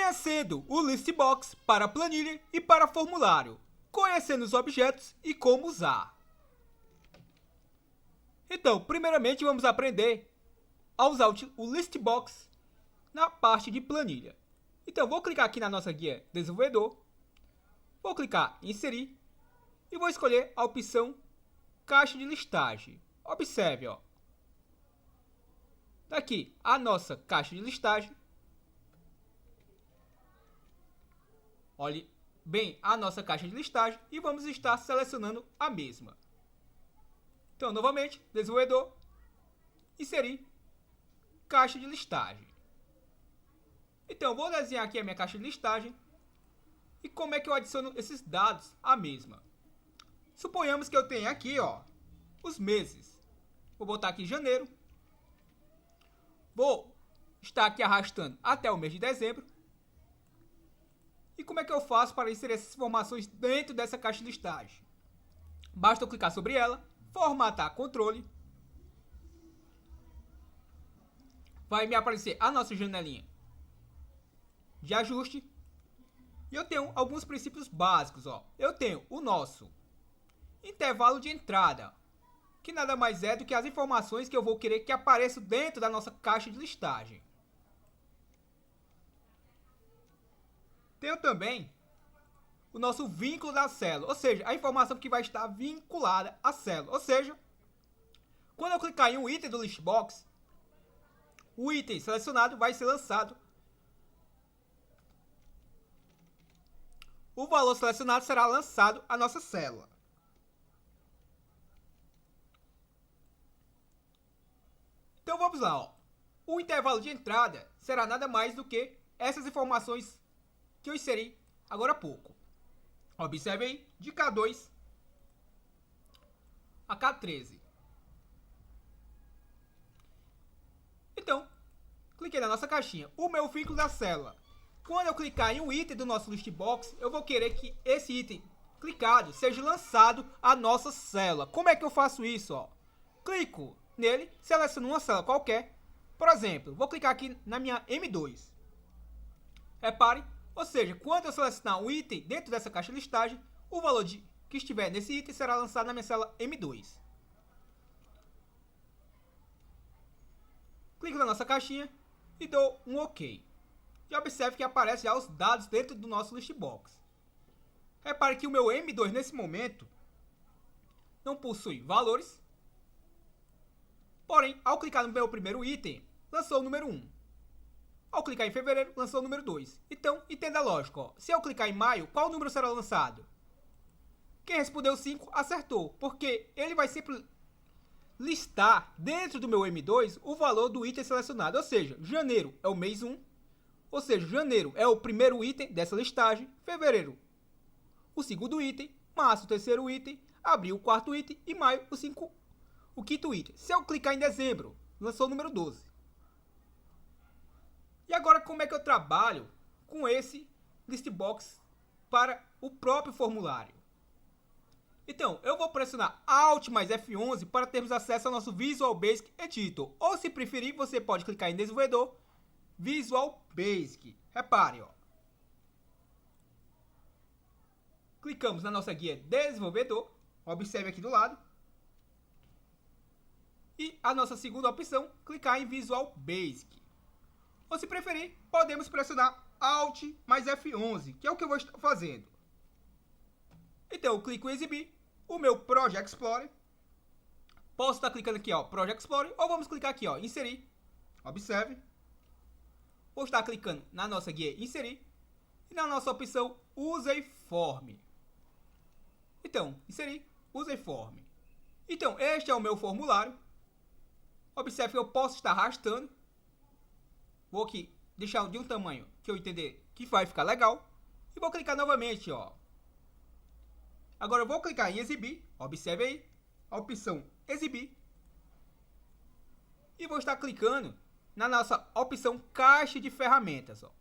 Conhecendo o Listbox para planilha e para formulário. Conhecendo os objetos e como usar. Então, primeiramente vamos aprender a usar o Listbox na parte de planilha. Então, vou clicar aqui na nossa guia desenvolvedor. Vou clicar em inserir e vou escolher a opção caixa de listagem. Observe, ó. Tá aqui a nossa caixa de listagem. Olhe bem a nossa caixa de listagem e vamos estar selecionando a mesma. Então, novamente, desenvolvedor, inserir, caixa de listagem. Então, vou desenhar aqui a minha caixa de listagem. E como é que eu adiciono esses dados à mesma? Suponhamos que eu tenha aqui, ó, os meses. Vou botar aqui janeiro. Vou estar aqui arrastando até o mês de dezembro. E como é que eu faço para inserir essas informações dentro dessa caixa de listagem? Basta eu clicar sobre ela, formatar controle. Vai me aparecer a nossa janelinha de ajuste. E eu tenho alguns princípios básicos, ó. Eu tenho o nosso intervalo de entrada, que nada mais é do que as informações que eu vou querer que apareçam dentro da nossa caixa de listagem. Tenho também o nosso vínculo da célula, ou seja, a informação que vai estar vinculada à célula. Ou seja, quando eu clicar em um item do Listbox, o item selecionado vai ser lançado. O valor selecionado será lançado à nossa célula. Então vamos lá, ó. O intervalo de entrada será nada mais do que essas informações que eu inseri agora há pouco. Observe aí, de K2 a K13. Então, cliquei na nossa caixinha. O meu vínculo da célula. Quando eu clicar em um item do nosso Listbox, eu vou querer que esse item clicado seja lançado à nossa célula. Como é que eu faço isso? Ó? Clico nele, seleciono uma célula qualquer. Por exemplo, vou clicar aqui na minha M2. Repare, ou seja, quando eu selecionar um item dentro dessa caixa de listagem, o valor que estiver nesse item será lançado na minha célula M2. Clico na nossa caixinha e dou um OK. E observe que aparece já os dados dentro do nosso Listbox. Repare que o meu M2 nesse momento não possui valores. Porém, ao clicar no meu primeiro item, lançou o número 1. Ao clicar em fevereiro, lançou o número 2. Então, entenda a lógica. Ó. Se eu clicar em maio, qual número será lançado? Quem respondeu 5 acertou, porque ele vai sempre listar dentro do meu M2 o valor do item selecionado. Ou seja, janeiro é o mês 1. Ou seja, janeiro é o primeiro item dessa listagem, fevereiro o segundo item, março o terceiro item, abril o quarto item e maio o quinto item. Se eu clicar em dezembro, lançou o número 12. E agora como é que eu trabalho com esse Listbox para o próprio formulário? Então, eu vou pressionar Alt mais F11 para termos acesso ao nosso Visual Basic Editor. Ou se preferir, você pode clicar em desenvolvedor, Visual Basic. Repare, ó. Clicamos na nossa guia desenvolvedor. Observe aqui do lado. E a nossa segunda opção, clicar em Visual Basic. Ou se preferir, podemos pressionar Alt mais F11, que é o que eu vou estar fazendo. Então, eu clico em exibir o meu Project Explorer. Posso estar clicando aqui, ó, Project Explorer, ou vamos clicar aqui, ó, inserir. Observe. Vou estar clicando na nossa guia inserir e na nossa opção Useiform. Então, inserir Useiform. Então, este é o meu formulário. Observe que eu posso estar arrastando. Vou aqui deixar de um tamanho que eu entender que vai ficar legal. E vou clicar novamente, ó. Agora eu vou clicar em exibir. Observe aí a opção exibir. E vou estar clicando na nossa opção caixa de ferramentas. Ó.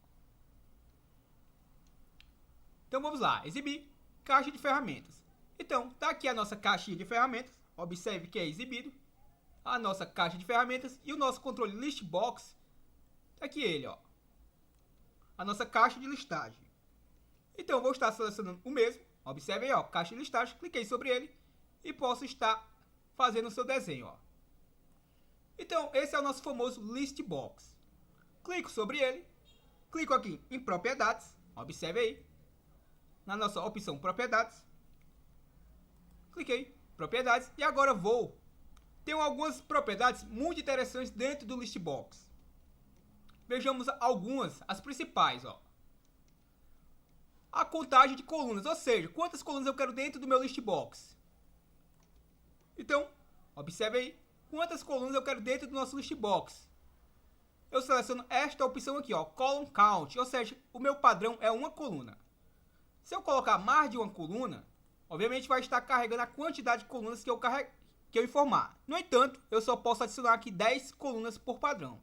Então vamos lá, exibir caixa de ferramentas. Então, tá aqui a nossa caixinha de ferramentas. Observe que é exibido a nossa caixa de ferramentas e o nosso controle Listbox. Tá aqui ele, ó. a nossa caixa de listagem. Então eu vou estar selecionando o mesmo. Observe aí, ó, caixa de listagem, cliquei sobre ele e posso estar fazendo o seu desenho, ó. Então esse é o nosso famoso list box. Clico sobre ele, clico aqui em propriedades, observe aí, na nossa opção propriedades, cliquei propriedades e agora tem algumas propriedades muito interessantes dentro do list box. Vejamos algumas, as principais, ó. A contagem de colunas, ou seja, quantas colunas eu quero dentro do meu list box. Então, observe aí, quantas colunas eu quero dentro do nosso list box. Eu seleciono esta opção aqui, ó, column count, ou seja, o meu padrão é uma coluna. Se eu colocar mais de uma coluna, obviamente vai estar carregando a quantidade de colunas que eu informar. No entanto, eu só posso adicionar aqui 10 colunas por padrão.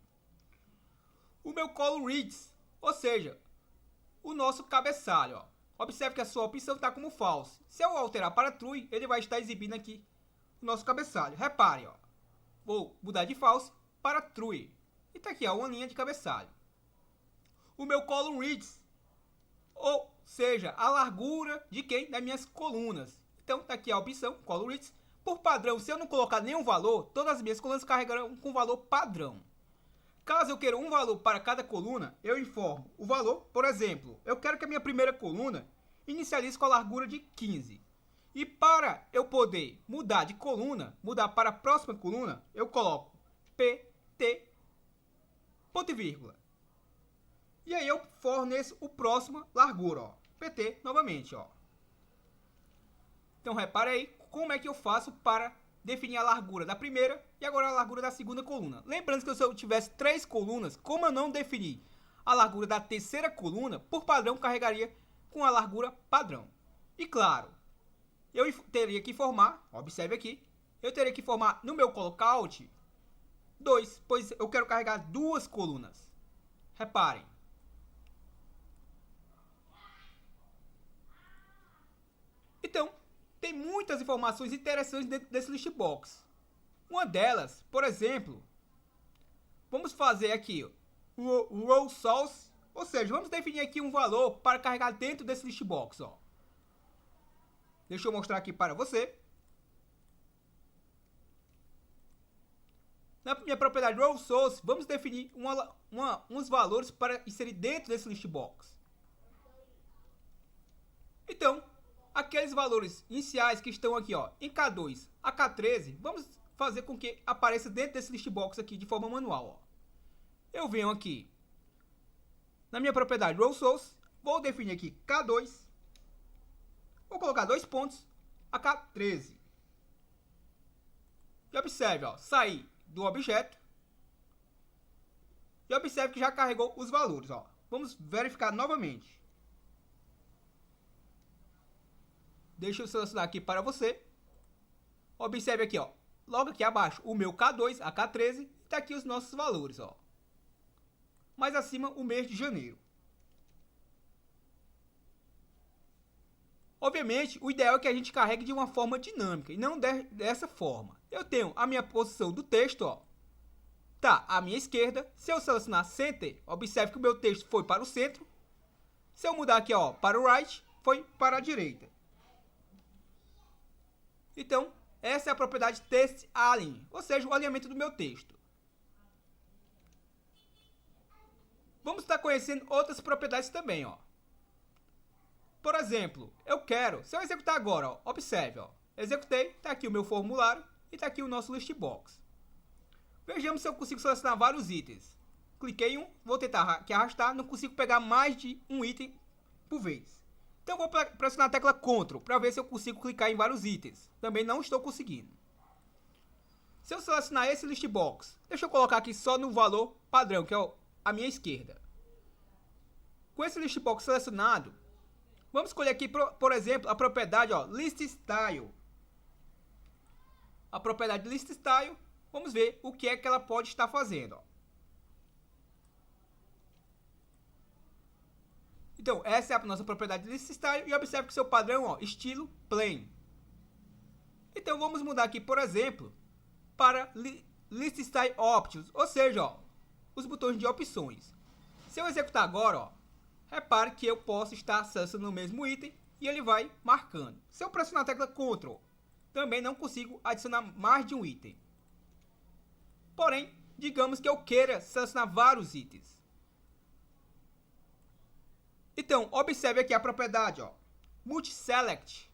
O meu column reads, ou seja, o nosso cabeçalho, ó. Observe que a sua opção está como false. Se eu alterar para true, ele vai estar exibindo aqui o nosso cabeçalho. Repare, ó. Vou mudar de false para true. E tá aqui, ó, uma linha de cabeçalho. O meu column reads, ou seja, a largura de quem? Das minhas colunas. Então tá aqui a opção column reads. Por padrão, se eu não colocar nenhum valor, todas as minhas colunas carregarão com valor padrão. Caso eu queira um valor para cada coluna, eu informo o valor. Por exemplo, eu quero que a minha primeira coluna inicialize com a largura de 15. E para eu poder mudar de coluna, mudar para a próxima coluna, eu coloco PT, ponto e vírgula. E aí eu forneço o próximo largura, ó, PT novamente, ó. Então repare aí como é que eu faço para definir a largura da primeira e agora a largura da segunda coluna. Lembrando que se eu tivesse 3 colunas, como eu não defini a largura da terceira coluna, por padrão carregaria com a largura padrão. E claro, eu teria que formar, observe aqui, eu teria que formar no meu callout 2, pois eu quero carregar 2 colunas. Reparem. Então, tem muitas informações interessantes dentro desse list box. Uma delas, por exemplo, vamos fazer aqui o row source, ou seja, vamos definir aqui um valor para carregar dentro desse list box, ó. Deixa eu mostrar aqui para você. Na minha propriedade row source, vamos definir uns valores para inserir dentro desse list box. Então, aqueles valores iniciais que estão aqui, ó, em K2 a K13, vamos fazer com que apareça dentro desse list box aqui de forma manual, ó. Eu venho aqui na minha propriedade row source, vou definir aqui K2, vou colocar 2 pontos a K13. E observe, ó, sair do objeto e observe que já carregou os valores, ó. Vamos verificar novamente. Deixa eu selecionar aqui para você. Observe aqui, ó. Logo aqui abaixo, o meu K2 a K13. Está aqui os nossos valores, ó. Mais acima, o mês de janeiro. Obviamente, o ideal é que a gente carregue de uma forma dinâmica e não dessa forma. Eu tenho a minha posição do texto, ó. Tá à minha esquerda. Se eu selecionar Center, observe que o meu texto foi para o centro. Se eu mudar aqui, ó, para o right, foi para a direita. Então, essa é a propriedade text align, ou seja, o alinhamento do meu texto. Vamos estar conhecendo outras propriedades também, ó. Por exemplo, se eu executar agora, ó, observe, ó, executei, está aqui o meu formulário e está aqui o nosso list box. Vejamos se eu consigo selecionar vários itens. Cliquei em um, vou tentar aqui arrastar, não consigo pegar mais de um item por vez. Então, eu vou pressionar a tecla Ctrl para ver se eu consigo clicar em vários itens. Também não estou conseguindo. Se eu selecionar esse list box, deixa eu colocar aqui só no valor padrão, que é a minha esquerda. Com esse list box selecionado, vamos escolher aqui, por exemplo, a propriedade, ó, List Style. A propriedade List Style, vamos ver o que é que ela pode estar fazendo, ó. Então, essa é a nossa propriedade List Style e observe que seu padrão, ó, estilo plain. Então, vamos mudar aqui, por exemplo, para List Style Options, ou seja, ó, os botões de opções. Se eu executar agora, ó, repare que eu posso estar selecionando o mesmo item e ele vai marcando. Se eu pressionar a tecla Ctrl, também não consigo adicionar mais de um item. Porém, digamos que eu queira selecionar vários itens. Então, observe aqui a propriedade, ó, Multiselect.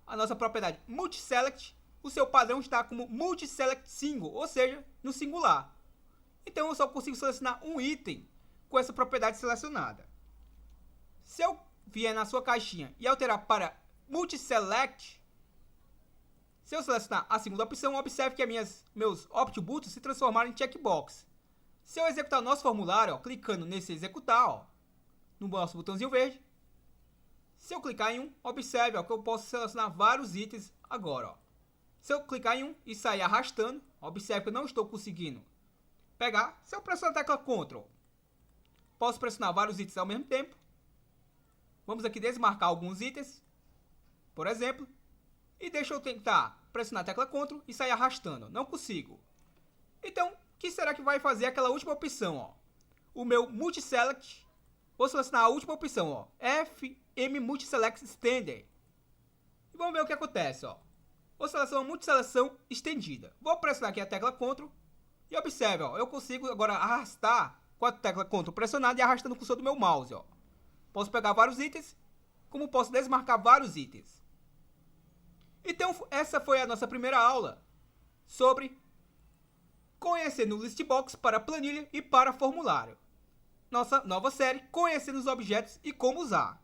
A nossa propriedade Multiselect, o seu padrão está como Multiselect Single, ou seja, no singular. Então, eu só consigo selecionar um item com essa propriedade selecionada. Se eu vier na sua caixinha e alterar para Multiselect, se eu selecionar a segunda opção, observe que meus Opt Buttons se transformaram em checkbox. Se eu executar o nosso formulário, ó, clicando nesse executar, ó, no nosso botãozinho verde, se eu clicar em um, observe ó, que eu posso selecionar vários itens agora. Ó. Se eu clicar em um e sair arrastando, observe que eu não estou conseguindo pegar. Se eu pressionar a tecla Ctrl, posso pressionar vários itens ao mesmo tempo. Vamos aqui desmarcar alguns itens, por exemplo. E deixa eu tentar pressionar a tecla Ctrl e sair arrastando. Não consigo. Então, o que será que vai fazer aquela última opção? Ó? O meu Multiselect. Vou selecionar a última opção, ó, FM Multiselect Extender. E vamos ver o que acontece, ó. Vou selecionar multiseleção estendida. Vou pressionar aqui a tecla Ctrl e observe, ó, eu consigo agora arrastar com a tecla Ctrl pressionada e arrastando o cursor do meu mouse, ó. Posso pegar vários itens, como posso desmarcar vários itens. Então, essa foi a nossa primeira aula sobre conhecendo o Listbox para planilha e para formulário. Nossa nova série Conhecendo os Objetos e Como Usar.